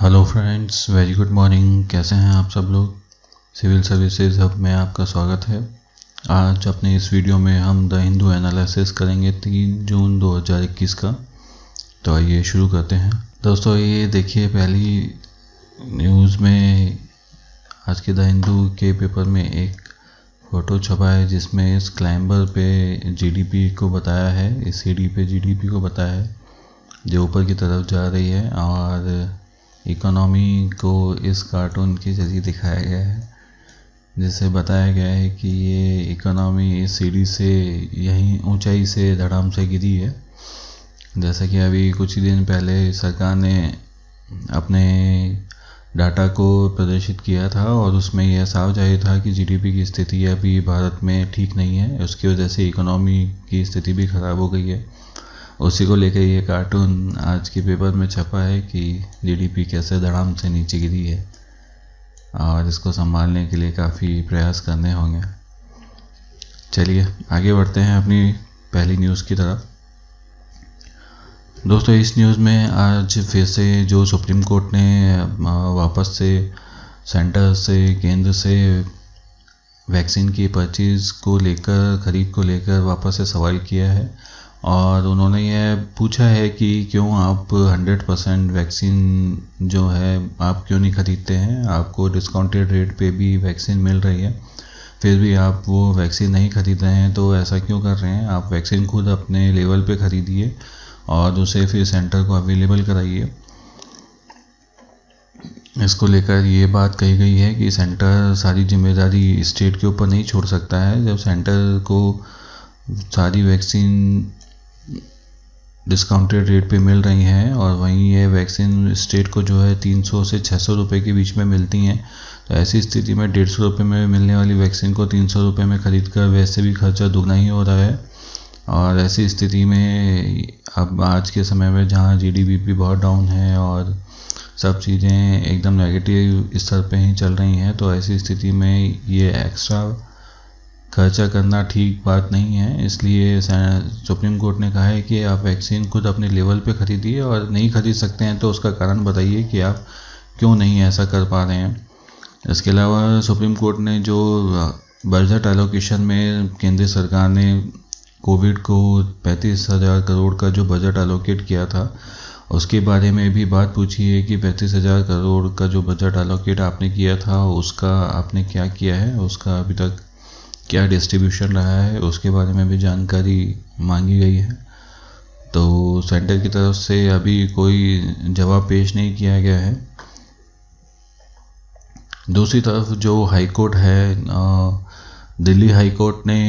Hello friends, very good morning. कैसे हैं आप सब लोग। सिविल सर्विसेज हब में आपका स्वागत है। आज अपने इस वीडियो में हम द हिंदू एनालिसिस करेंगे 3 जून 2021 का। तो आइए शुरू करते हैं। दोस्तों ये देखिए, पहली न्यूज़ में आज के द हिंदू के पेपर में एक फ़ोटो छपा है जिसमें इस क्लाइंबर पे जीडीपी को बताया है, इस सीढ़ी पे जीडीपी को बताया है जो ऊपर की तरफ जा रही है, और इकोनॉमी को इस कार्टून के जरिए दिखाया गया है जिससे बताया गया है कि ये इकोनॉमी इस सीढ़ी से, यहीं ऊंचाई से धड़ाम से गिरी है। जैसा कि अभी कुछ ही दिन पहले सरकार ने अपने डाटा को प्रदर्शित किया था और उसमें यह साफ जाहिर था कि जीडीपी की स्थिति अभी भारत में ठीक नहीं है, उसकी वजह से इकोनॉमी की स्थिति भी ख़राब हो गई है। उसी को लेकर ये कार्टून आज के पेपर में छपा है कि जीडीपी कैसे धड़ाम से नीचे गिरी है और इसको संभालने के लिए काफ़ी प्रयास करने होंगे। चलिए आगे बढ़ते हैं अपनी पहली न्यूज़ की तरफ। दोस्तों इस न्यूज़ में आज फिर से जो सुप्रीम कोर्ट ने वापस से सेंटर से, केंद्र से वैक्सीन की परचेज़ को लेकर, ख़रीद को लेकर वापस से सवाल किया है और उन्होंने यह पूछा है कि क्यों आप 100% वैक्सीन जो है आप क्यों नहीं ख़रीदते हैं। आपको डिस्काउंटेड रेट पे भी वैक्सीन मिल रही है, फिर भी आप वो वैक्सीन नहीं ख़रीद रहे हैं, तो ऐसा क्यों कर रहे हैं। आप वैक्सीन खुद अपने लेवल पे ख़रीदिए और उसे फिर सेंटर को अवेलेबल कराइए। इसको लेकर ये बात कही गई है कि सेंटर सारी जिम्मेदारी स्टेट के ऊपर नहीं छोड़ सकता है। जब सेंटर को सारी वैक्सीन डिस्काउंटेड रेट पे मिल रही हैं और वहीं ये वैक्सीन स्टेट को जो है 300 से 600 रुपये के बीच में मिलती हैं, तो ऐसी स्थिति में 150 रुपये में मिलने वाली वैक्सीन को 300 रुपये में ख़रीद कर वैसे भी खर्चा दुगना ही हो रहा है। और ऐसी स्थिति में अब आज के समय में जहाँ जीडीपी भी बहुत डाउन है और सब चीज़ें एकदम नेगेटिव स्तर पे ही चल रही हैं, तो ऐसी स्थिति में ये एक्स्ट्रा खर्चा करना ठीक बात नहीं है। इसलिए सुप्रीम कोर्ट ने कहा है कि आप वैक्सीन खुद अपने लेवल पे ख़रीदिए और नहीं ख़रीद सकते हैं तो उसका कारण बताइए कि आप क्यों नहीं ऐसा कर पा रहे हैं। इसके अलावा सुप्रीम कोर्ट ने जो बजट एलोकेशन में केंद्र सरकार ने कोविड को 35,000 करोड़ का जो बजट एलोकेट किया था, उसके बारे में भी बात पूछी है कि 35,000 करोड़ का जो बजट एलोकेट आपने किया था उसका आपने क्या किया है, उसका अभी तक क्या डिस्ट्रीब्यूशन रहा है, उसके बारे में भी जानकारी मांगी गई है। तो सेंटर की तरफ से अभी कोई जवाब पेश नहीं किया गया है। दूसरी तरफ जो हाई कोर्ट है, दिल्ली हाई कोर्ट ने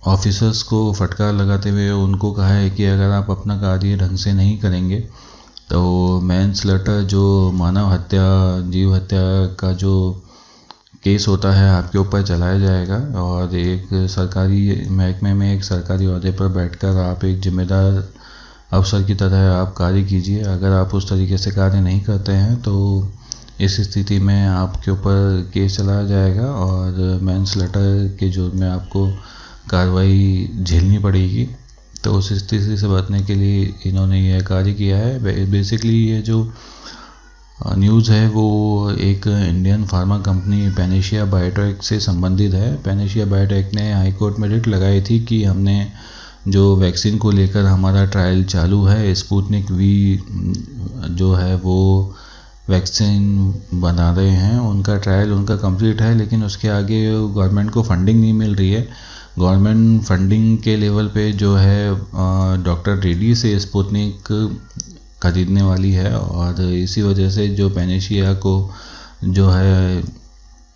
ऑफिसर्स को फटकार लगाते हुए उनको कहा है कि अगर आप अपना कार्य ढंग से नहीं करेंगे तो मैनस्लॉटर, जो मानव हत्या, जीव हत्या का जो केस होता है, आपके ऊपर चलाया जाएगा। और एक सरकारी महकमे में एक सरकारी ओहदे पर बैठकर आप एक जिम्मेदार अफसर की तरह आप कार्य कीजिए। अगर आप उस तरीके से कार्य नहीं करते हैं तो इस स्थिति में आपके ऊपर केस चलाया जाएगा और मैनस्लॉटर के जुर्म में आपको कार्रवाई झेलनी पड़ेगी। तो उस स्थिति से बचने के लिए इन्होंने यह कार्य किया है। बेसिकली ये जो न्यूज़ है वो एक Indian pharma company Panacea biotech से संबंधित है। पैनेशिया बायोटेक ने हाई कोर्ट में रिट लगाई थी कि हमने जो वैक्सीन को लेकर हमारा ट्रायल चालू है, स्पुतनिक वी जो है वो वैक्सीन बना रहे हैं, उनका ट्रायल उनका कंप्लीट है, लेकिन उसके आगे गवर्नमेंट को फंडिंग नहीं मिल रही है। गवर्नमेंट फंडिंग के लेवल पे जो है डॉक्टर रेड्डी से स्पुतनिक खरीदने वाली है और इसी वजह से जो पैनेशिया को जो है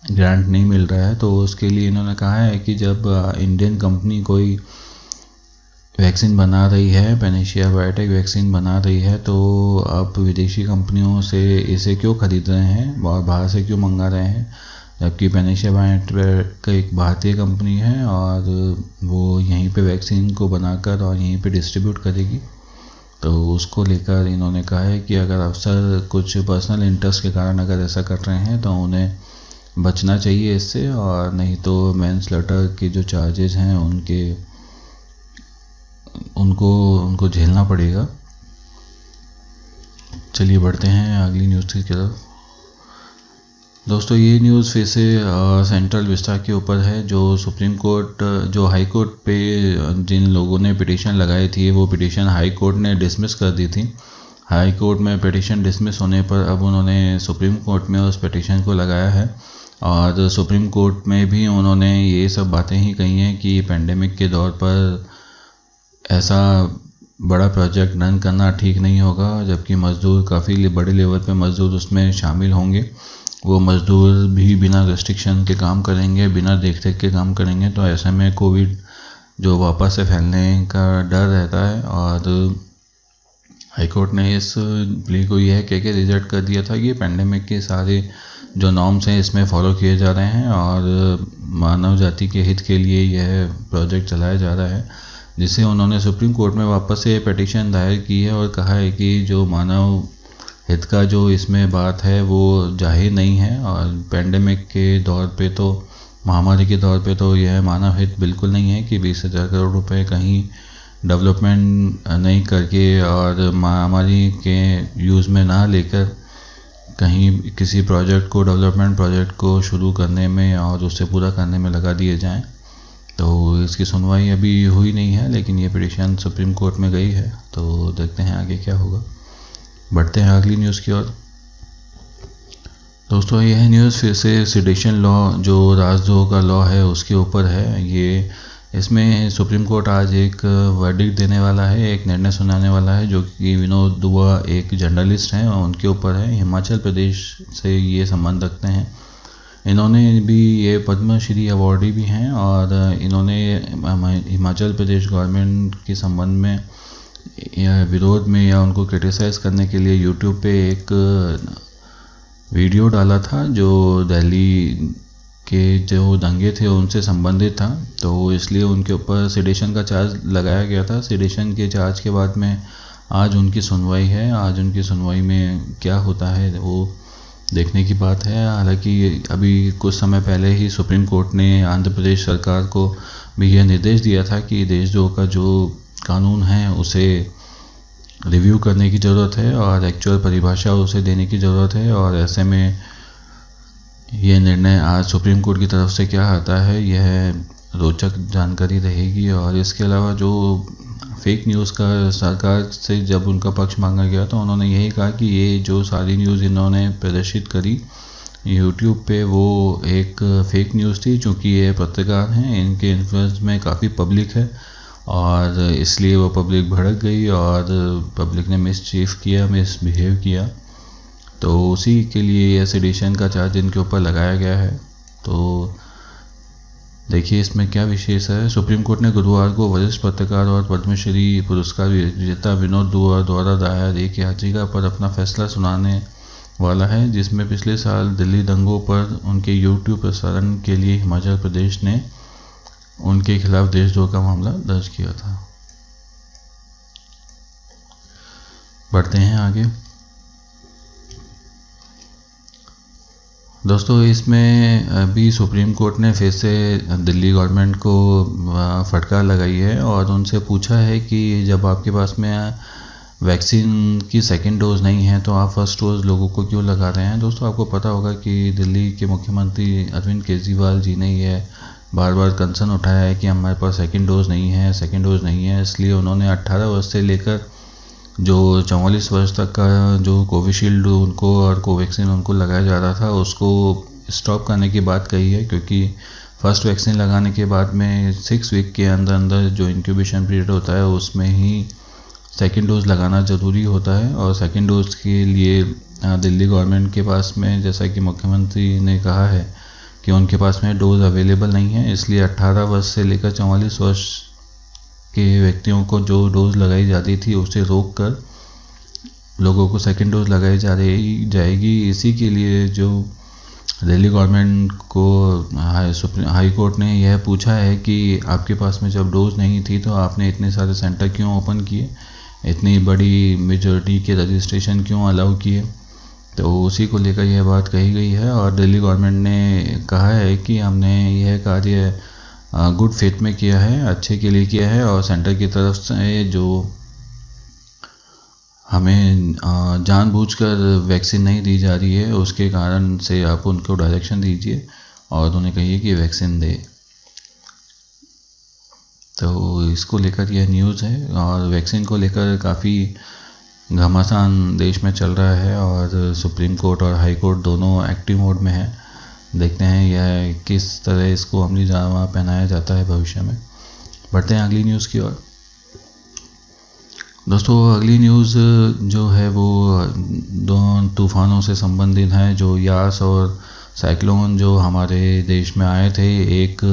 ग्रांट नहीं मिल रहा है। तो उसके लिए इन्होंने कहा है कि जब इंडियन कंपनी कोई वैक्सीन बना रही है, पैनेशिया बायोटेक वैक्सीन बना रही है, तो आप विदेशी कंपनियों से इसे क्यों खरीद रहे हैं और बाहर से क्यों मंगा रहे हैं, जबकि पैनेशिया बायोटेक एक भारतीय कंपनी है और वो यहीं पे वैक्सीन को बनाकर और यहीं पे डिस्ट्रीब्यूट करेगी। तो उसको लेकर इन्होंने कहा है कि अगर अफसर कुछ पर्सनल इंटरेस्ट के कारण अगर ऐसा कर रहे हैं तो उन्हें बचना चाहिए इससे, और नहीं तो मैनस्लॉटर के जो चार्जेस हैं उनको झेलना पड़ेगा। चलिए बढ़ते हैं अगली न्यूज़ की तरफ। दोस्तों ये न्यूज़ फिर से सेंट्रल विस्टा के ऊपर है। जो सुप्रीम कोर्ट जो हाई कोर्ट पे जिन लोगों ने पिटीशन लगाई थी वो पिटीशन हाई कोर्ट ने डिसमिस कर दी थी। हाई कोर्ट में पिटीशन डिसमिस होने पर अब उन्होंने सुप्रीम कोर्ट में उस पिटीशन को लगाया है और सुप्रीम कोर्ट में भी उन्होंने ये सब बातें ही कही हैं कि पेंडेमिक के दौर पर ऐसा बड़ा प्रोजेक्ट रन करना ठीक नहीं होगा, जबकि मज़दूर काफ़ी बड़े लेवल पे मज़दूर उसमें शामिल होंगे। वो मज़दूर भी बिना रेस्ट्रिक्शन के काम करेंगे, बिना देख रेख के काम करेंगे, तो ऐसे में कोविड जो वापस से फैलने का डर रहता है। और हाईकोर्ट ने इस प्ली को यह कह के रिजेक्ट कर दिया था कि पेंडेमिक के सारे जो नॉर्म्स हैं इसमें फॉलो किए जा रहे हैं और मानव जाति के हित के लिए यह प्रोजेक्ट चलाया जा रहा है, जिसे उन्होंने सुप्रीम कोर्ट में वापस से पिटीशन दायर की है और कहा है कि जो मानव हित का जो इसमें बात है वो जाहिर नहीं है। और पेंडेमिक के दौर पे तो, महामारी के दौर पे तो यह मानव हित बिल्कुल नहीं है कि 20,000 करोड़ रुपए कहीं डेवलपमेंट नहीं करके और महामारी के यूज़ में ना लेकर कहीं किसी प्रोजेक्ट को, डेवलपमेंट प्रोजेक्ट को शुरू करने में और उसे पूरा करने में लगा दिए जाएं। तो इसकी सुनवाई अभी हुई नहीं है, लेकिन ये पिटीशन सुप्रीम कोर्ट में गई है, तो देखते हैं आगे क्या होगा। बढ़ते हैं अगली न्यूज़ की ओर। दोस्तों यह न्यूज़ फिर से सेडिशन लॉ, जो राजद्रोह का लॉ है, उसके ऊपर है। ये इसमें सुप्रीम कोर्ट आज एक वर्डिक्ट देने वाला है, एक निर्णय सुनाने वाला है, जो कि विनोद दुआ एक जर्नलिस्ट हैं और उनके ऊपर है। हिमाचल प्रदेश से ये संबंध रखते हैं। इन्होंने भी ये पद्मश्री अवॉर्डी भी हैं और इन्होंने हिमाचल प्रदेश गवर्नमेंट के संबंध में या विरोध में या उनको क्रिटिसाइज़ करने के लिए यूट्यूब पे एक वीडियो डाला था जो दिल्ली के जो दंगे थे उनसे संबंधित था, तो इसलिए उनके ऊपर सेडिशन का चार्ज लगाया गया था। सेडिशन के चार्ज के बाद में आज उनकी सुनवाई है। आज उनकी सुनवाई में क्या होता है वो देखने की बात है। हालांकि अभी कुछ समय पहले ही सुप्रीम कोर्ट ने आंध्र प्रदेश सरकार को भी यह निर्देश दिया था कि देशद्रोह का जो कानून है उसे रिव्यू करने की ज़रूरत है और एक्चुअल परिभाषा उसे देने की ज़रूरत है। और ऐसे में यह निर्णय आज सुप्रीम कोर्ट की तरफ से क्या आता है, यह रोचक जानकारी रहेगी। और इसके अलावा जो फेक न्यूज़ का सरकार से जब उनका पक्ष मांगा गया तो उन्होंने यही कहा कि ये जो सारी न्यूज़ इन्होंने प्रदर्शित करी यूट्यूब पे वो एक फ़ेक न्यूज़ थी, क्योंकि ये पत्रकार हैं, इनके इन्फ्लुएंस में काफ़ी पब्लिक है और इसलिए वो पब्लिक भड़क गई और पब्लिक ने मिसबिहेव किया, तो उसी के लिए यह सेडिशन का चार्ज इनके ऊपर लगाया गया है। तो देखिए इसमें क्या विशेष है। सुप्रीम कोर्ट ने गुरुवार को वरिष्ठ पत्रकार और पद्मश्री पुरस्कार विजेता विनोद दुआ द्वारा दायर एक याचिका पर अपना फैसला सुनाने वाला है, जिसमें पिछले साल दिल्ली दंगों पर उनके यूट्यूब प्रसारण के लिए हिमाचल प्रदेश ने उनके खिलाफ देशद्रोह का मामला दर्ज किया था। बढ़ते हैं आगे। दोस्तों इसमें अभी सुप्रीम कोर्ट ने फिर से दिल्ली गवर्नमेंट को फटकार लगाई है और उनसे पूछा है कि जब आपके पास में वैक्सीन की सेकेंड डोज़ नहीं है तो आप फर्स्ट डोज़ लोगों को क्यों लगा रहे हैं। दोस्तों आपको पता होगा कि दिल्ली के मुख्यमंत्री अरविंद केजरीवाल जी ने यह बार बार कंसर्न उठाया है कि हमारे पास सेकेंड डोज़ नहीं है, इसलिए उन्होंने 18 वर्ष से लेकर जो 44 वर्ष तक का जो कोविशील्ड उनको और कोवैक्सीन उनको लगाया जा रहा था उसको स्टॉप करने की बात कही है, क्योंकि फर्स्ट वैक्सीन लगाने के बाद में 6 वीक के अंदर जो इंक्यूबेशन पीरियड होता है उसमें ही सेकेंड डोज़ लगाना ज़रूरी होता है। और सेकेंड डोज़ के लिए दिल्ली गवर्नमेंट के पास में, जैसा कि मुख्यमंत्री ने कहा है कि उनके पास में डोज़ अवेलेबल नहीं है, इसलिए 18 वर्ष से लेकर 44 वर्ष के व्यक्तियों को जो डोज़ लगाई जाती थी उसे रोक कर लोगों को सेकेंड डोज़ लगाई जाएगी। इसी के लिए जो दिल्ली गवर्नमेंट को हाई कोर्ट ने यह पूछा है कि आपके पास में जब डोज़ नहीं थी तो आपने इतने सारे सेंटर क्यों ओपन किए, इतनी बड़ी मेजॉरिटी के रजिस्ट्रेशन क्यों अलाउ किए। तो उसी को लेकर यह बात कही गई है और दिल्ली गवर्नमेंट ने कहा है कि हमने यह कार्य गुड फेथ में किया है, अच्छे के लिए किया है और सेंटर की तरफ से जो हमें जानबूझकर वैक्सीन नहीं दी जा रही है, उसके कारण से आप उनको डायरेक्शन दीजिए और उन्हें कहिए कि वैक्सीन दे। तो इसको लेकर यह न्यूज़ है और वैक्सीन को लेकर काफ़ी घमासान देश में चल रहा है और सुप्रीम कोर्ट और हाई कोर्ट दोनों एक्टिव मोड में है। देखते हैं यह किस तरह इसको अमली जामा पहनाया जाता है भविष्य में। बढ़ते हैं अगली न्यूज़ की ओर। दोस्तों अगली न्यूज़ जो है वो दो तूफ़ानों से संबंधित है, जो यास और साइक्लोन जो हमारे देश में आए थे। एक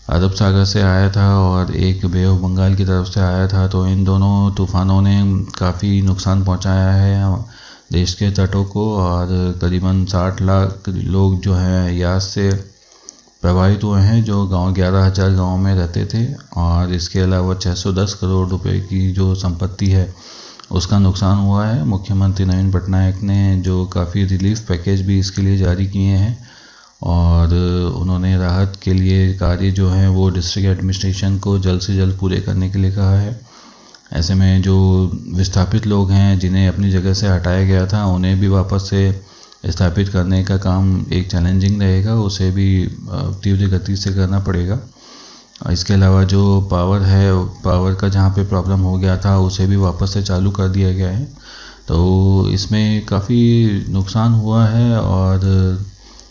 अरब सागर से आया था और एक बे ऑफ बंगाल की तरफ से आया था। तो इन दोनों तूफ़ानों ने काफ़ी नुकसान पहुंचाया है देश के तटों को और करीबन 60 लाख लोग जो हैं यास से प्रभावित हुए हैं, जो गांव 11,000 गाँव में रहते थे। और इसके अलावा 610 करोड़ रुपए की जो संपत्ति है उसका नुकसान हुआ है। मुख्यमंत्री नवीन पटनायक ने जो काफ़ी रिलीफ पैकेज भी इसके लिए जारी किए हैं और उन्होंने राहत के लिए कार्य जो है वो डिस्ट्रिक्ट एडमिनिस्ट्रेशन को जल्द से जल्द पूरे करने के लिए कहा है। ऐसे में जो विस्थापित लोग हैं जिन्हें अपनी जगह से हटाया गया था, उन्हें भी वापस से स्थापित करने का काम एक चैलेंजिंग रहेगा, उसे भी तीव्र गति से करना पड़ेगा। इसके अलावा जो पावर का जहाँ पे प्रॉब्लम हो गया था उसे भी वापस से चालू कर दिया गया है। तो इसमें काफ़ी नुकसान हुआ है और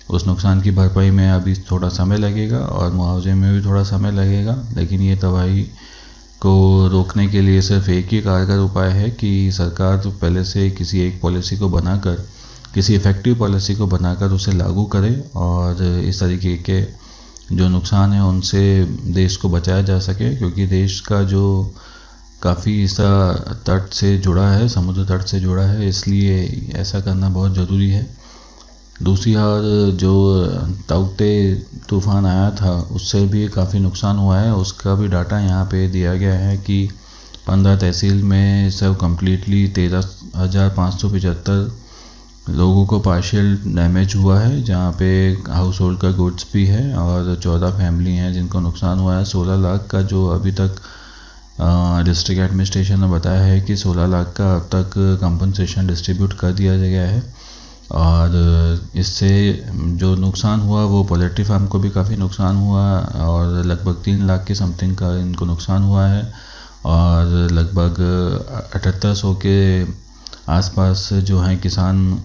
उस नुकसान की भरपाई में अभी थोड़ा समय लगेगा और मुआवजे में भी थोड़ा समय लगेगा। लेकिन ये तबाही को रोकने के लिए सिर्फ एक ही कारगर उपाय है कि सरकार तो पहले से किसी एक पॉलिसी को बनाकर, किसी इफ़ेक्टिव पॉलिसी को बनाकर उसे लागू करे और इस तरीके के जो नुकसान है उनसे देश को बचाया जा सके। क्योंकि देश का जो काफ़ी हिस्सा तट से जुड़ा है, समुद्र तट से जुड़ा है, इसलिए ऐसा करना बहुत ज़रूरी है। दूसरी ओर जो ताउते तूफ़ान आया था उससे भी काफ़ी नुकसान हुआ है, उसका भी डाटा यहाँ पे दिया गया है कि 15 तहसील में सब कम्प्लीटली 13,575 लोगों को पार्शियल डैमेज हुआ है, जहाँ पे हाउस होल्ड का गुड्स भी है और 14 फैमिली हैं जिनको नुकसान हुआ है। 16 लाख का जो अभी तक डिस्ट्रिक्ट एडमिनिस्ट्रेशन ने बताया है कि 16 लाख का अब तक कंपनसेशन डिस्ट्रीब्यूट कर दिया गया है। और इससे जो नुकसान हुआ वो पोल्ट्री फार्म को भी काफ़ी नुकसान हुआ और लगभग 3 लाख के समथिंग का इनको नुकसान हुआ है और लगभग 7800 के आसपास जो हैं किसान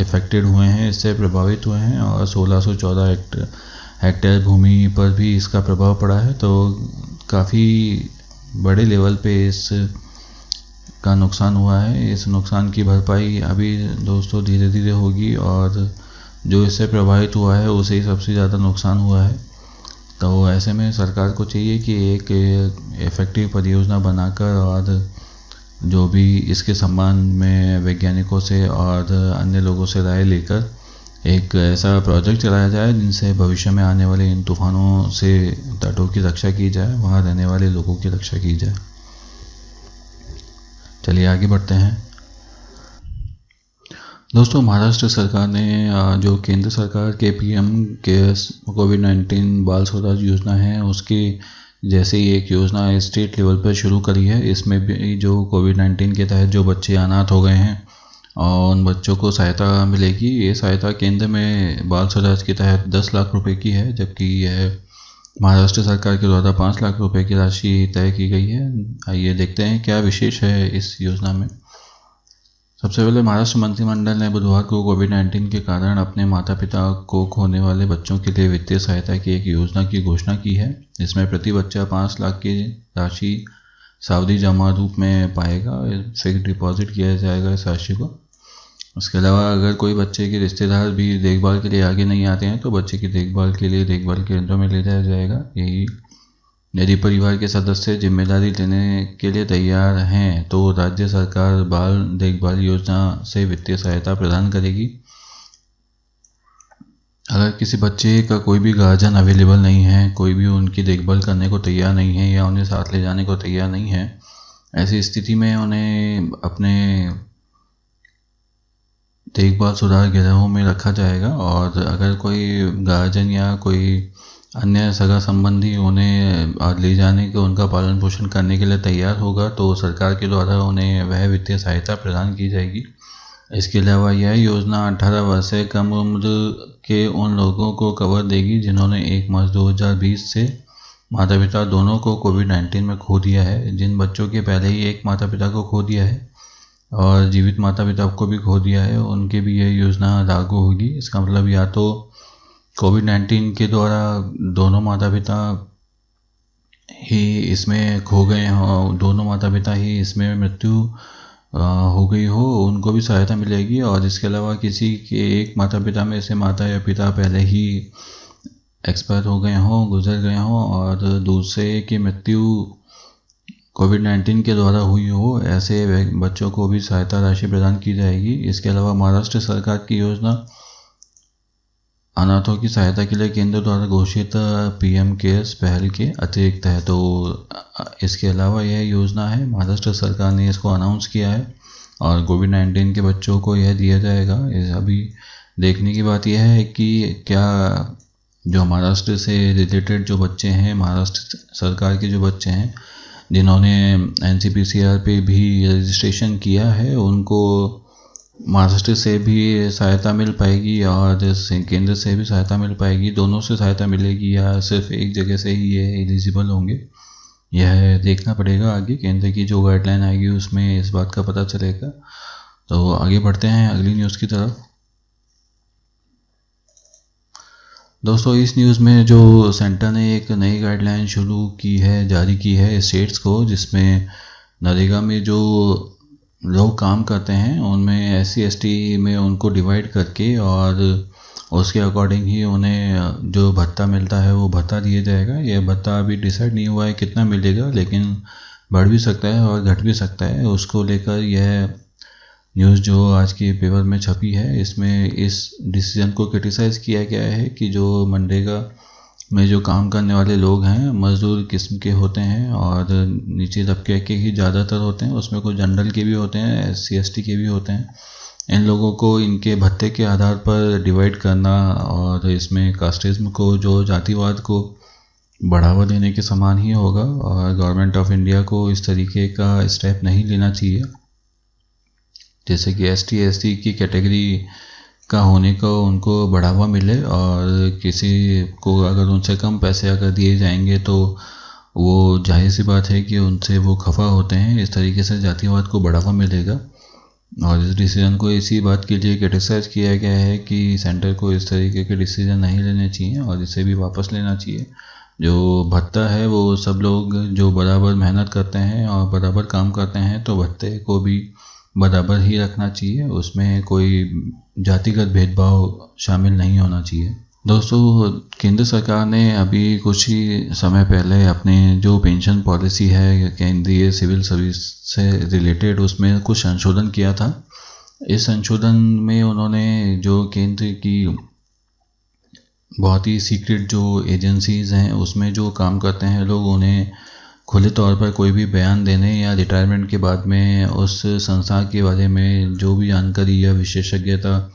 इफ़ेक्टेड हुए हैं, इससे प्रभावित हुए हैं और 1614 हेक्टेयर भूमि पर भी इसका प्रभाव पड़ा है। तो काफ़ी बड़े लेवल पे इस का नुकसान हुआ है। इस नुकसान की भरपाई अभी दोस्तों धीरे धीरे होगी और जो इससे प्रभावित हुआ है उसे ही सबसे ज़्यादा नुकसान हुआ है। तो ऐसे में सरकार को चाहिए कि एक इफ़ेक्टिव परियोजना बनाकर और जो भी इसके संबंध में वैज्ञानिकों से और अन्य लोगों से राय लेकर एक ऐसा प्रोजेक्ट चलाया जाए जिनसे भविष्य में आने वाले इन तूफ़ानों से तटों की रक्षा की जाए, वहाँ रहने वाले लोगों की रक्षा की जाए। चलिए आगे बढ़ते हैं दोस्तों। महाराष्ट्र सरकार ने जो केंद्र सरकार के पीएम केयर्स कोविड-19 बाल स्वराज योजना है उसकी जैसे ही एक योजना स्टेट लेवल पर शुरू करी है। इसमें भी जो कोविड-19 के तहत जो बच्चे अनाथ हो गए हैं और उन बच्चों को सहायता मिलेगी। ये सहायता केंद्र में बाल स्वराज के तहत 10 लाख रुपए की है, जबकि यह महाराष्ट्र सरकार के द्वारा 5 लाख रुपए की राशि तय की गई है। आइए देखते हैं क्या विशेष है इस योजना में। सबसे पहले महाराष्ट्र मंत्रिमंडल ने बुधवार को कोविड-19 के कारण अपने माता पिता को खोने वाले बच्चों के लिए वित्तीय सहायता की एक योजना की घोषणा की है। इसमें प्रति बच्चा 5 लाख की राशि सावधि जमा रूप में पाएगा, फिक्स डिपॉजिट किया जाएगा इस राशि को। उसके अलावा अगर कोई बच्चे के रिश्तेदार भी देखभाल के लिए आगे नहीं आते हैं तो बच्चे की देखभाल के लिए देखभाल केंद्रों में ले जाया जाएगा। यदि परिवार के सदस्य जिम्मेदारी लेने के लिए तैयार हैं तो राज्य सरकार बाल देखभाल योजना से वित्तीय सहायता प्रदान करेगी। अगर किसी बच्चे का कोई भी गार्जियन अवेलेबल नहीं है, कोई भी उनकी देखभाल करने को तैयार नहीं है या उन्हें साथ ले जाने को तैयार नहीं है, ऐसी स्थिति में उन्हें अपने देखभाल सुधार गिरहों में रखा जाएगा। और अगर कोई गार्जियन या कोई अन्य सगा संबंधी उन्हें ले जाने के उनका पालन पोषण करने के लिए तैयार होगा तो सरकार के द्वारा उन्हें वह वित्तीय सहायता प्रदान की जाएगी। इसके अलावा यह योजना 18 वर्ष से कम उम्र के उन लोगों को कवर देगी जिन्होंने 1 मार्च 2020 से माता पिता दोनों को कोविड-19 में खो दिया है। जिन बच्चों के पहले ही एक माता पिता को खो दिया है और जीवित माता पिता को भी खो दिया है, उनके भी यह योजना लागू होगी। इसका मतलब या तो कोविड-19 के द्वारा दोनों माता पिता ही इसमें खो गए हों, दोनों माता पिता ही इसमें मृत्यु हो गई हो, उनको भी सहायता मिलेगी। और इसके अलावा किसी के एक माता पिता में से माता या पिता पहले ही एक्सपायर हो गए हों, गुजर गए हों और दूसरे की मृत्यु कोविड-19 के द्वारा हुई हो, ऐसे बच्चों को भी सहायता राशि प्रदान की जाएगी। इसके अलावा महाराष्ट्र सरकार की योजना अनाथों की सहायता के लिए केंद्र द्वारा घोषित पीएम केयर्स पहल के अतिरिक्त है। तो इसके अलावा यह योजना है, महाराष्ट्र सरकार ने इसको अनाउंस किया है और कोविड-19 के बच्चों को यह दिया जाएगा। अभी देखने की बात यह है कि क्या जो महाराष्ट्र से रिलेटेड जो बच्चे हैं, महाराष्ट्र सरकार के जो बच्चे हैं जिन्होंने एनसीपीसीआर पे भी रजिस्ट्रेशन किया है, उनको महाराष्ट्र से भी सहायता मिल पाएगी और केंद्र से भी सहायता मिल पाएगी। दोनों से सहायता मिलेगी या सिर्फ एक जगह से ही ये एलिजिबल होंगे, यह देखना पड़ेगा। आगे केंद्र की जो गाइडलाइन आएगी उसमें इस बात का पता चलेगा। तो आगे बढ़ते हैं अगली न्यूज़ की तरफ। दोस्तों, इस न्यूज़ में जो सेंटर ने एक नई गाइडलाइन जारी की है स्टेट्स को, जिसमें नरेगा में जो लोग काम करते हैं उनमें SC/ST में उनको डिवाइड करके और उसके अकॉर्डिंग ही उन्हें जो भत्ता मिलता है वो भत्ता दिया जाएगा। यह भत्ता अभी डिसाइड नहीं हुआ है कितना मिलेगा, लेकिन बढ़ भी सकता है और घट भी सकता है। उसको लेकर यह न्यूज़ जो आज के पेपर में छपी है, इसमें इस डिसीजन को क्रिटिसाइज़ किया गया है कि जो मनरेगा में जो काम करने वाले लोग हैं मज़दूर किस्म के होते हैं और नीचे तबके के ही ज़्यादातर होते हैं, उसमें कुछ जनरल के भी होते हैं, SC/ST के भी होते हैं। इन लोगों को इनके भत्ते के आधार पर डिवाइड करना और इसमें कास्टिज्म को, जो जातिवाद को बढ़ावा देने के समान ही होगा और गवर्नमेंट ऑफ इंडिया को इस तरीके का स्टेप नहीं लेना चाहिए। जैसे कि ST/ST की कैटेगरी का होने को उनको बढ़ावा मिले और किसी को अगर उनसे कम पैसे अगर दिए जाएंगे तो वो जाहिर सी बात है कि उनसे वो खफा होते हैं। इस तरीके से जातिवाद को बढ़ावा मिलेगा और इस डिसीजन को इसी बात के लिए क्रिटिसाइज़ किया गया है कि सेंटर को इस तरीके के डिसीजन नहीं लेने चाहिए और इसे भी वापस लेना चाहिए। जो भत्ता है वो सब लोग जो बराबर मेहनत करते हैं और बराबर काम करते हैं तो भत्ते को भी बराबर ही रखना चाहिए, उसमें कोई जातिगत भेदभाव शामिल नहीं होना चाहिए। दोस्तों, केंद्र सरकार ने अभी कुछ ही समय पहले अपने जो पेंशन पॉलिसी है केंद्रीय सिविल सर्विस से रिलेटेड, उसमें कुछ संशोधन किया था। इस संशोधन में उन्होंने जो केंद्र की बहुत ही सीक्रेट जो एजेंसीज़ हैं उसमें जो काम करते हैं लोग, उन्हें खुले तौर पर कोई भी बयान देने या रिटायरमेंट के बाद में उस संस्था के बारे में जो भी जानकारी या विशेषज्ञता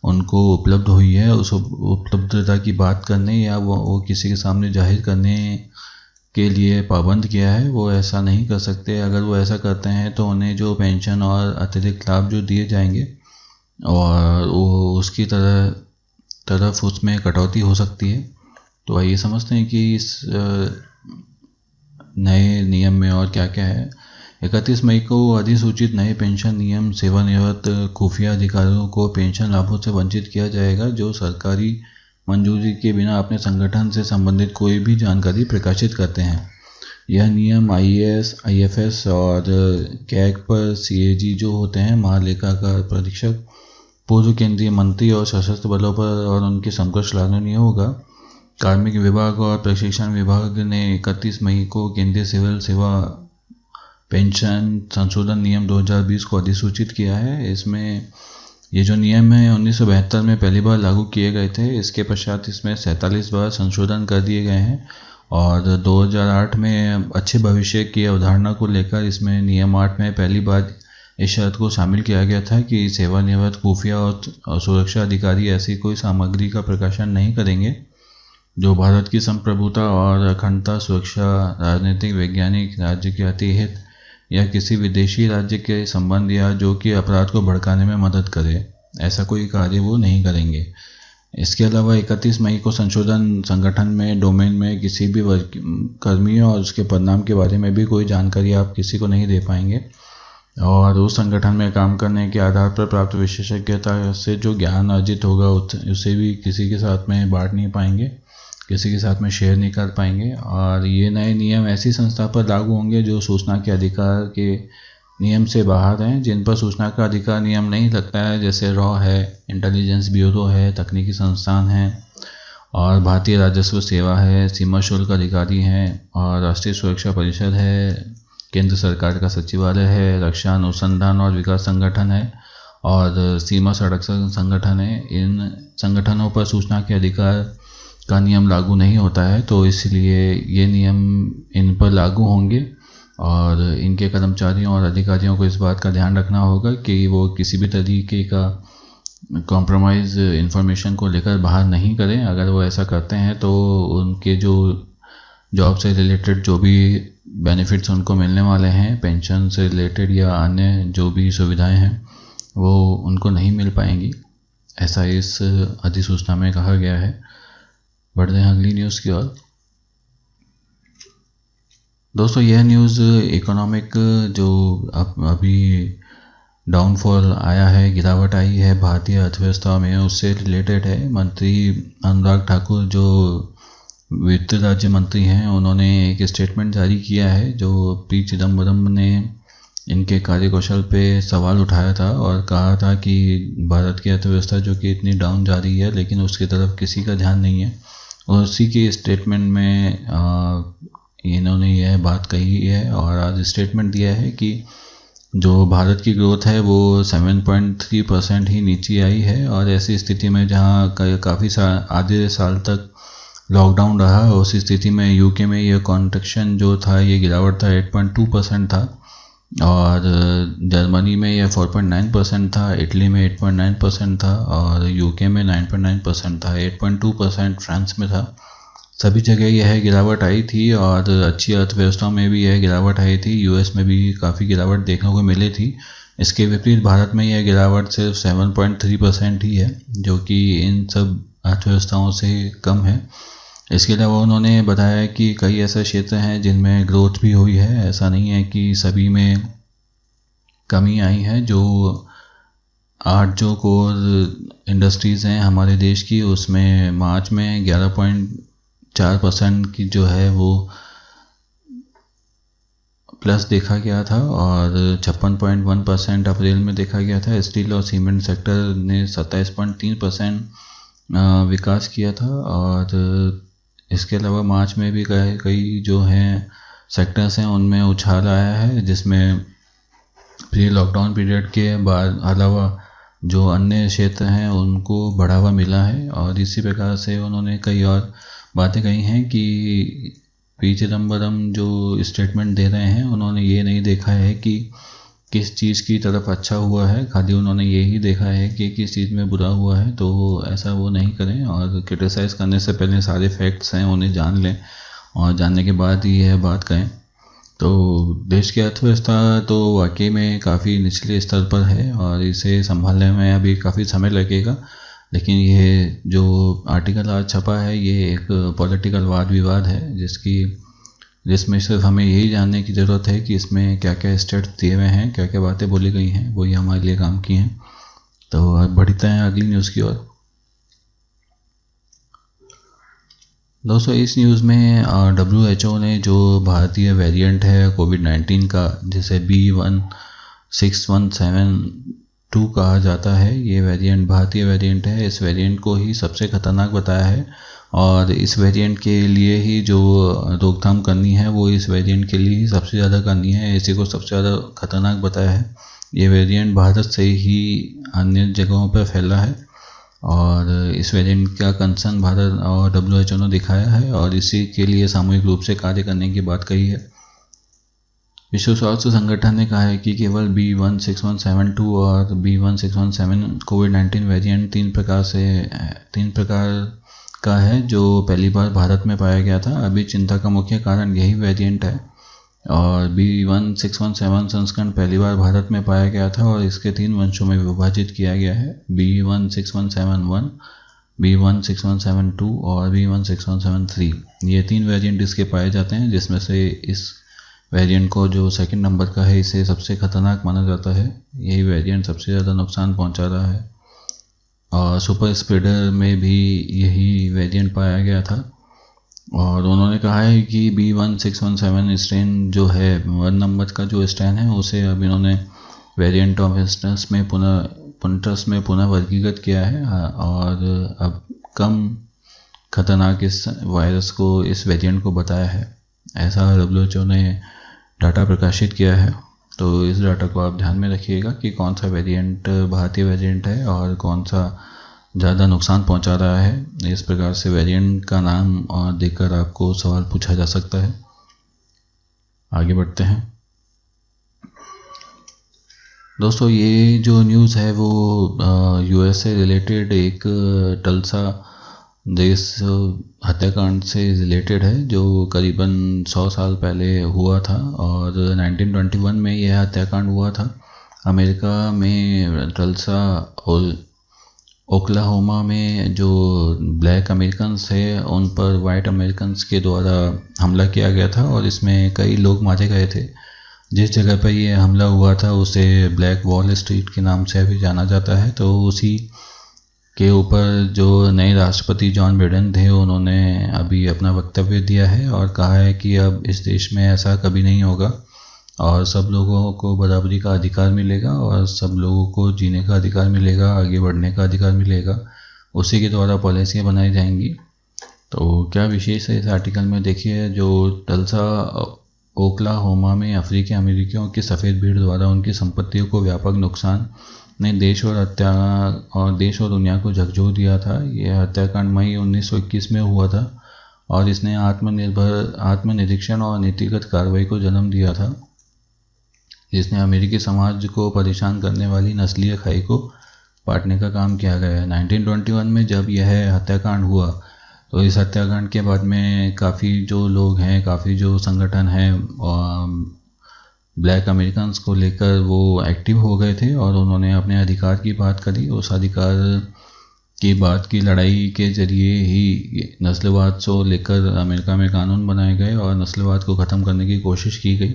उनको उपलब्ध हुई है उस उपलब्धता की बात करने या वो किसी के सामने जाहिर करने के लिए पाबंद किया है। वो ऐसा नहीं कर सकते। अगर वो ऐसा करते हैं तो उन्हें जो पेंशन और अतिरिक्त लाभ जो दिए जाएंगे और वो उसकी तरफ उसमें कटौती हो सकती है। तो आइए समझते हैं कि इस नए नियम में और क्या क्या है। 31 मई को अधिसूचित नए पेंशन नियम सेवानिवृत्त खुफिया अधिकारियों को पेंशन लाभों से वंचित किया जाएगा जो सरकारी मंजूरी के बिना अपने संगठन से संबंधित कोई भी जानकारी प्रकाशित करते हैं। यह नियम IAS, IFS और कैग पर CAG जो होते हैं महालेखाकार परीक्षक, पूर्व केंद्रीय मंत्री और सशस्त्र बलों पर और उनके समकक्ष लागू नहीं होगा। कार्मिक विभाग और प्रशिक्षण विभाग ने 31 मई को केंद्रीय सिविल सेवा पेंशन संशोधन नियम 2020 को अधिसूचित किया है। इसमें ये जो नियम है 1972 में पहली बार लागू किए गए थे। इसके पश्चात इसमें 47 बार संशोधन कर दिए गए हैं और 2008 में अच्छे भविष्य की अवधारणा को लेकर इसमें नियम 8 में पहली बार इस शर्त को शामिल किया गया था कि सेवानिवृत्त खुफिया और सुरक्षा अधिकारी ऐसी कोई सामग्री का प्रकाशन नहीं करेंगे जो भारत की संप्रभुता और अखंडता, सुरक्षा, राजनीतिक, वैज्ञानिक, राज्य के अतिहित या किसी विदेशी राज्य के संबंध या जो कि अपराध को भड़काने में मदद करे, ऐसा कोई कार्य वो नहीं करेंगे। इसके अलावा 31 मई को संशोधन संगठन में डोमेन में किसी भी कर्मियों और उसके परिणाम के बारे में भी कोई जानकारी आप किसी को नहीं दे पाएंगे, और उस संगठन में काम करने के आधार पर प्राप्त विशेषज्ञता से जो ज्ञान अर्जित होगा उसे भी किसी के साथ में बांट नहीं पाएंगे, किसी के साथ में शेयर नहीं कर पाएंगे। और ये नए नियम ऐसी संस्था पर लागू होंगे जो सूचना के अधिकार के नियम से बाहर हैं, जिन पर सूचना का अधिकार नियम नहीं लगता है, जैसे रॉ है, इंटेलिजेंस ब्यूरो है, तकनीकी संस्थान है, और भारतीय राजस्व सेवा है, सीमा शुल्क अधिकारी हैं, और राष्ट्रीय सुरक्षा परिषद है, केंद्र सरकार का सचिवालय है, रक्षा अनुसंधान और विकास संगठन है, और सीमा सड़क संगठन है। इन संगठनों पर सूचना के अधिकार का नियम लागू नहीं होता है, तो इसलिए ये नियम इन पर लागू होंगे, और इनके कर्मचारियों और अधिकारियों को इस बात का ध्यान रखना होगा कि वो किसी भी तरीके का कॉम्प्रोमाइज़ इंफॉर्मेशन को लेकर बाहर नहीं करें। अगर वो ऐसा करते हैं तो उनके जो जॉब से रिलेटेड जो भी बेनिफिट्स उनको मिलने वाले हैं, पेंशन से रिलेटेड या अन्य जो भी सुविधाएं हैं, वो उनको नहीं मिल पाएंगी, ऐसा इस अधिसूचना में कहा गया है। बढ़ते हैं अगली न्यूज़ की ओर। दोस्तों, यह न्यूज़ इकोनॉमिक जो अभी डाउनफॉल आया है, गिरावट आई है भारतीय अर्थव्यवस्था में, उससे रिलेटेड है। मंत्री अनुराग ठाकुर जो वित्त राज्य मंत्री हैं, उन्होंने एक स्टेटमेंट जारी किया है जो पी चिदम्बरम ने इनके कार्यकौशल पे सवाल उठाया था और कहा था कि भारत की अर्थव्यवस्था जो कि इतनी डाउन जा रही है लेकिन उसकी तरफ किसी का ध्यान नहीं है, और उसी के स्टेटमेंट में इन्होंने यह बात कही है और आज स्टेटमेंट दिया है कि जो भारत की ग्रोथ है वो 7.3% ही नीचे आई है, और ऐसी स्थिति में जहाँ काफ़ी आधे साल तक लॉकडाउन रहा, उस स्थिति में यूके में यह कॉन्ट्रैक्शन जो था, ये गिरावट था 8.2% था, और जर्मनी में यह 4.9% था, इटली में 8.9% था, और यूके में 9.9% था, 8.2% फ्रांस में था। सभी जगह यह गिरावट आई थी, और अच्छी अर्थव्यवस्थाओं में भी यह गिरावट आई थी। यूएस में भी काफ़ी गिरावट देखने को मिली थी। इसके विपरीत भारत में यह गिरावट सिर्फ 7.3% ही है, जो कि इन सब अर्थव्यवस्थाओं से कम है। इसके अलावा उन्होंने बताया कि कई ऐसे क्षेत्र हैं जिनमें ग्रोथ भी हुई है, ऐसा नहीं है कि सभी में कमी आई है। जो 8 जो कोर इंडस्ट्रीज़ हैं हमारे देश की, उसमें मार्च में 11.4% की जो है वो प्लस देखा गया था, और 56.1% अप्रैल में देखा गया था। स्टील और सीमेंट सेक्टर ने 27.3% विकास किया था, और इसके अलावा मार्च में भी कई जो हैं सेक्टर्स हैं उनमें उछाल आया है, जिसमें प्री लॉकडाउन पीरियड के बाद अलावा जो अन्य क्षेत्र हैं उनको बढ़ावा मिला है। और इसी प्रकार से उन्होंने कई और बातें कही हैं कि पी चिदम्बरम जो स्टेटमेंट दे रहे हैं, उन्होंने ये नहीं देखा है कि किस चीज़ की तरफ अच्छा हुआ है, खाली उन्होंने यही देखा है कि किस चीज़ में बुरा हुआ है। तो ऐसा वो नहीं करें, और क्रिटिसाइज़ करने से पहले सारे फैक्ट्स हैं उन्हें जान लें, और जानने के बाद ही यह बात कहें। तो देश की अर्थव्यवस्था तो वाकई में काफ़ी निचले स्तर पर है, और इसे संभालने में अभी काफ़ी समय लगेगा। लेकिन ये जो आर्टिकल आज छपा है, ये एक पॉलिटिकल वाद विवाद है, जिसमें सिर्फ हमें यही जानने की ज़रूरत है कि इसमें क्या क्या स्टेट्स दिए हुए हैं, क्या क्या बातें बोली गई हैं, वही हमारे लिए काम की हैं। तो अब बढ़ते हैं अगली न्यूज़ की ओर। दोस्तों, इस न्यूज़ में WHO ने जो भारतीय वेरिएंट है कोविड-19 का, जिसे B16172 कहा जाता है, ये वेरिएंट भारतीय वेरिएंट है। इस वेरिएंट को ही सबसे खतरनाक बताया है, और इस वेरिएंट के लिए ही जो रोकथाम करनी है वो इस वेरिएंट के लिए ही सबसे ज़्यादा करनी है, इसी को सबसे ज़्यादा खतरनाक बताया है। ये वेरिएंट भारत से ही अन्य जगहों पर फैला है, और इस वेरिएंट का कंसर्न भारत और WHO ने दिखाया है, और इसी के लिए सामूहिक रूप से कार्य करने की बात कही है। विश्व स्वास्थ्य संगठन ने कहा है कि केवल B16172 और B16171 कोविड-19 वेरिएंट तीन प्रकार का है जो पहली बार भारत में पाया गया था। अभी चिंता का मुख्य कारण यही वेरिएंट है। और B1617 संस्करण पहली बार भारत में पाया गया था और इसके 3 वंशों में विभाजित किया गया है, B16171, B16172 और B16173। ये 3 वेरिएंट इसके पाए जाते हैं, जिसमें से इस वेरिएंट को जो सेकंड नंबर का है इसे सबसे खतरनाक माना जाता है। यही वेरिएंट सबसे ज़्यादा नुकसान पहुंचा रहा है। और सुपर स्प्रेडर में भी यही वेरिएंट पाया गया था। और उन्होंने कहा है कि B1617 स्ट्रेन जो है 1 नंबर का जो स्ट्रेन है उसे अब इन्होंने वेरिएंट ऑफ इंटरेस्ट में पुनः वर्गीकृत किया है और अब कम खतरनाक इस वायरस को, इस वेरिएंट को बताया है। ऐसा WHO ने डाटा प्रकाशित किया है। तो इस डाटा को आप ध्यान में रखिएगा कि कौन सा वेरिएंट भारतीय वेरिएंट है और कौन सा ज़्यादा नुकसान पहुंचा रहा है। इस प्रकार से वेरिएंट का नाम और देखकर आपको सवाल पूछा जा सकता है। आगे बढ़ते हैं दोस्तों। ये जो न्यूज़ है वो US से रिलेटेड एक टल्सा देश हत्याकांड से रिलेटेड है, जो करीबन 100 साल पहले हुआ था। और 1921 में यह हत्याकांड हुआ था अमेरिका में, टल्सा और ओक्लाहोमा में। जो ब्लैक अमेरिकन्स थे उन पर वाइट अमेरिकन्स के द्वारा हमला किया गया था और इसमें कई लोग मारे गए थे। जिस जगह पर यह हमला हुआ था उसे ब्लैक वॉल स्ट्रीट के नाम से भी जाना जाता है। तो उसी के ऊपर जो नए राष्ट्रपति जॉन बाइडेन थे उन्होंने अभी अपना वक्तव्य दिया है और कहा है कि अब इस देश में ऐसा कभी नहीं होगा और सब लोगों को बराबरी का अधिकार मिलेगा और सब लोगों को जीने का अधिकार मिलेगा, आगे बढ़ने का अधिकार मिलेगा। उसी के द्वारा पॉलिसियाँ बनाई जाएंगी। तो क्या विशेष है इस आर्टिकल में, देखिए। जो टल्सा ओक्लाहोमा में अफ्रीकी अमेरिकियों की सफ़ेद भीड़ द्वारा उनकी संपत्तियों को व्यापक नुकसान ने देश और दुनिया को झकझोर दिया था। यह हत्याकांड मई 1921 में हुआ था और इसने आत्मनिरीक्षण और नीतिगत कार्रवाई को जन्म दिया था, जिसने अमेरिकी समाज को परेशान करने वाली नस्लीय खाई को पाटने का काम किया गया है। 1921 में जब यह हत्याकांड हुआ तो इस हत्याकांड के बाद में काफ़ी जो लोग हैं, काफ़ी जो संगठन हैं ब्लैक अमेरिकन्स को लेकर वो एक्टिव हो गए थे और उन्होंने अपने अधिकार की बात करी। उस अधिकार की बात की लड़ाई के जरिए ही नस्लवाद को लेकर अमेरिका में कानून बनाए गए और नस्लवाद को ख़त्म करने की कोशिश की गई।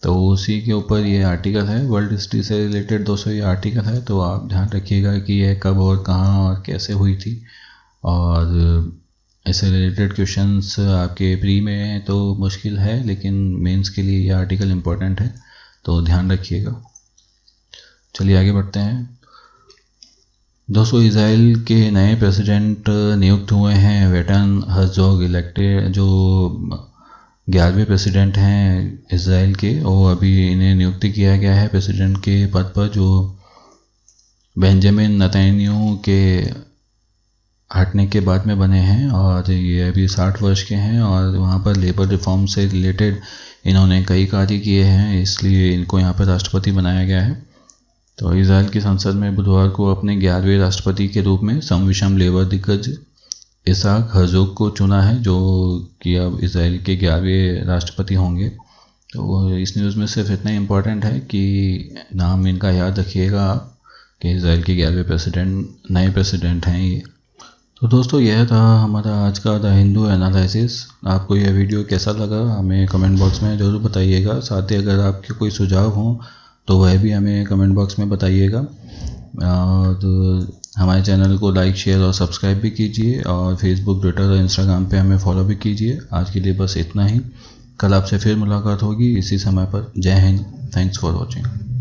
तो उसी के ऊपर ये आर्टिकल है, वर्ल्ड हिस्ट्री से रिलेटेड दोस्तों ये आर्टिकल है। तो आप ध्यान रखिएगा कि यह कब और कहाँ और कैसे हुई थी। और इससे रिलेटेड क्वेश्चंस आपके प्री में तो मुश्किल है, लेकिन मेंस के लिए ये आर्टिकल इम्पोर्टेंट है, तो ध्यान रखिएगा। चलिए आगे बढ़ते हैं दोस्तों। इजराइल के नए प्रेसिडेंट नियुक्त हुए हैं। वेटन हर्जोग इलेक्टेड, जो 11वें प्रेसिडेंट हैं इजराइल के, वो अभी इन्हें नियुक्ति किया गया है प्रेसिडेंट के पद पर, जो बेंजामिन नेतन्याहू के हटने के बाद में बने हैं। और ये अभी 60 वर्ष के हैं और वहाँ पर लेबर रिफॉर्म से रिलेटेड इन्होंने कई कार्य किए हैं, इसलिए इनको यहाँ पर राष्ट्रपति बनाया गया है। तो इजराइल की संसद में बुधवार को अपने 11वें राष्ट्रपति के रूप में समविषम लेबर दिग्गज इसाक हर्जोग को चुना है, जो कि अब इजराइल के 11वें राष्ट्रपति होंगे। तो इस न्यूज़ में सिर्फ इतना इम्पोर्टेंट है कि नाम इनका याद रखिएगा आप, कि इजराइल के 11वें नए प्रेसिडेंट हैं ये। तो दोस्तों यह था हमारा आज का द हिंदू एनालिसिस। आपको यह वीडियो कैसा लगा हमें कमेंट बॉक्स में ज़रूर बताइएगा। साथ ही अगर आपके कोई सुझाव हों तो वह भी हमें कमेंट बॉक्स में बताइएगा। और हमारे चैनल को लाइक, शेयर और सब्सक्राइब भी कीजिए और फेसबुक, ट्विटर और इंस्टाग्राम पे हमें फॉलो भी कीजिए। आज के लिए बस इतना ही। कल आपसे फिर मुलाकात होगी इसी समय पर। जय हिंद। Thanks for watching.